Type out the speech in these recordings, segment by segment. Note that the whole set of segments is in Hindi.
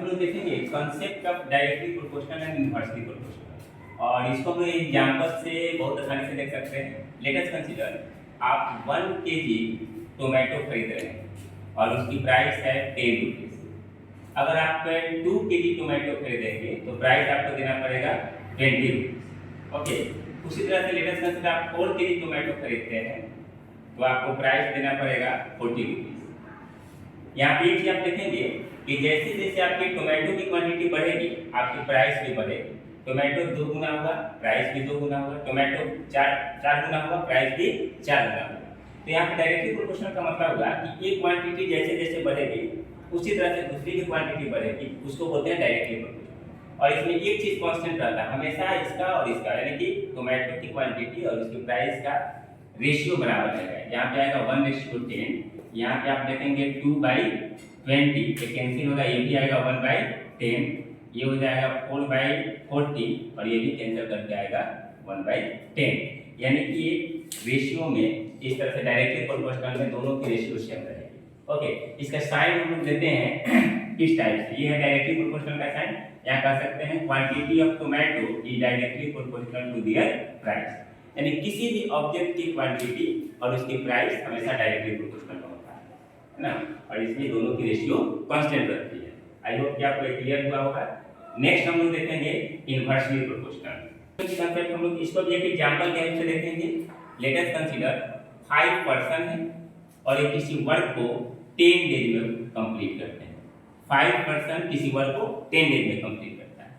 लोग देखेंगे concept of directly proportional and inversely proportional, और इसको हम एग्जांपल से बहुत आसानी से देख सकते हैं। लेट अस कंसीडर आप 1 केजी टोमेटो खरीद रहे हैं और उसकी प्राइस है 10 रुपीज़। अगर आप 2 केजी टोमेटो खरीदेंगे तो प्राइस आपको देना पड़ेगा 20 रुपीज़। ओके, उसी तरह से लेट अस कंसीडर आप 4 केजी टोमेटो खरीदते हैं तो आपको प्राइस देना पड़ेगा 40 रुपीज़। यहाँ पे एक चीज आप देखेंगे कि जैसे जैसे आपकी टोमेटो की क्वांटिटी बढ़ेगी आपकी प्राइस भी बढ़ेगी। टोमेटो 2 गुना हुआ प्राइस भी 2 गुना हुआ, टोमेटो 4 गुना हुआ प्राइस भी 4 गुना हुआ। तो यहाँ पे डायरेक्टली प्रोपोर्शनल का मतलब हुआ कि एक क्वांटिटी जैसे जैसे बढ़ेगी उसी तरह से दूसरी की क्वांटिटी बढ़ेगी, उसको बोलते हैं डायरेक्टली प्रोपोर्शनल। और इसमें एक चीज कांस्टेंट रहता है हमेशा, इसका और इसका, यानी कि टोमेटो की क्वांटिटी और उसकी प्राइस का रेशियो बराबर रहेगा। यहाँ पे आएगा 1:10, यहाँ पे आप देखेंगे 2/20, ये कैंसिल होगा, ये भी आएगा 1/10, ये हो जाएगा 4/40 और ये भी कैंसिल करके आएगा 1/10। यानी कि रेशियो में इस तरह से डायरेक्टली प्रोपोर्शनल में दोनों की रेशियो सेम रहेगी। ओके, इसका साइन हम लोग देते हैं इस टाइप से, ये है डायरेक्टली प्रोपोर्शनल का साइन। यहाँ कह सकते हैं quantity of tomato is directly proportional to their price, यानी किसी भी ऑब्जेक्ट की क्वांटिटी और उसकी प्राइस हमेशा डायरेक्टली प्रोपोर्शनल होता है ना, और इसमें दोनों की रेशियो कांस्टेंट रहती है। आई होप कि आपको क्लियर हुआ होगा। नेक्स्ट हम लोग देखेंगे इनवर्सली प्रोपोर्शनल कंसेप्ट। हम लोग इसको भी एक एग्जांपल के हेल्प से देखेंगे। लेट अस कंसीडर 5 पर्सन है और ये किसी वर्क को 10 डेज में कंप्लीट करते हैं। 5 पर्सन किसी वर्क को 10 डेज में कंप्लीट करता है।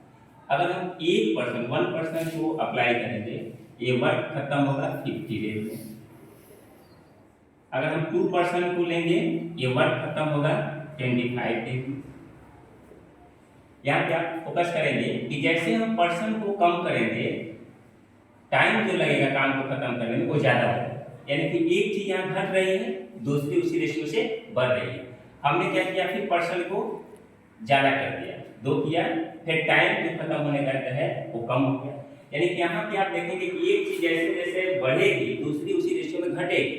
अगर हम एक पर्सन 1 पर्सन को अप्लाई करेंगे ये वर्क खत्म होगा 50 डेज में। अगर हम 2 पर्सन को लेंगे ये वर्क खत्म होगा 25 डेज में। यहाँ पे आप फोकस करेंगे कि जैसे हम पर्सन को कम करेंगे टाइम जो लगेगा काम को खत्म करने में वो ज्यादा होगा, यानी कि एक चीज यहाँ घट रही है दूसरी उसी रेशियो से बढ़ रही है। हमने क्या किया, फिर पर्सन को ज्यादा कर दिया, 2 किया, फिर टाइम जो खत्म होने का है वो कम हो गया। यानी कि यहाँ पे आप देखेंगे कि एक चीज जैसे जैसे बढ़ेगी दूसरी उसी रेशियो में घटेगी।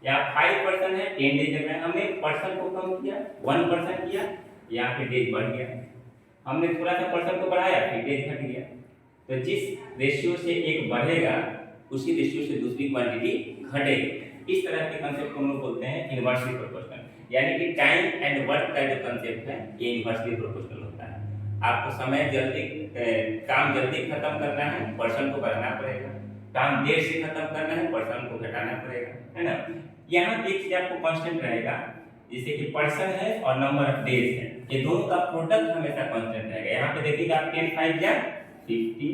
यहाँ 5 पर्सन है 10 डेज में, हमने पर्सन को कम किया 1 पर्सन किया, यहाँ पे डेज बढ़ गया। हमने थोड़ा सा पर्सन को बढ़ाया फिर डेज घट गया। तो जिस रेशियो से एक बढ़ेगा उसी रेशियो से दूसरी क्वांटिटी घटेगी। इस तरह के कंसेप्ट को हम लोग बोलते हैं इनवर्सली प्रोपोर्शनल, यानी कि टाइम एंड वर्क का जो कंसेप्ट है ये इनवर्सली प्रोपोर्शनल होता है। आपको समय जल्दी काम जल्दी खत्म करना है पर्सन को बढ़ाना पड़ेगा, काम देर से खत्म करना है पर्सन को घटाना पड़ेगा, है ना। यहाँ एक चीज आपको कांस्टेंट रहेगा, जैसे कि पर्सन है और नंबर ऑफ डेज है, ये दोनों का प्रोडक्ट हमेशा कांस्टेंट रहेगा। यहाँ पे देखिएगा आप 10 5 जा 50,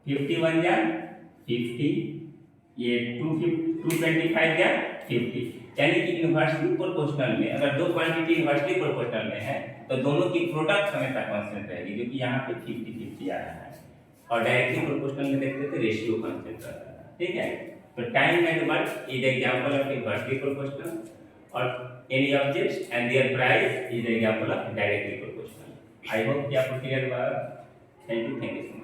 51 जा 50, ये 225 जा 50। यानी कि इनवर्सली प्रोपोर्शनल में अगर दो क्वांटिटी इनवर्सली प्रोपोर्शनल में है तो दोनों की प्रोडक्ट हमेशा कांस्टेंट रहेगी, जो कि यहाँ पे 50-50 आ रहा है। और डायरेक्टली प्रोपोर्शनल में देखते थे रेशियो कांस्टेंट रहता है, ठीक है। तो time and work is example of inversely proportional और any objects and their price is example of directly proportional. I hope कि आपको क्लियर हुआ। Thank you so much.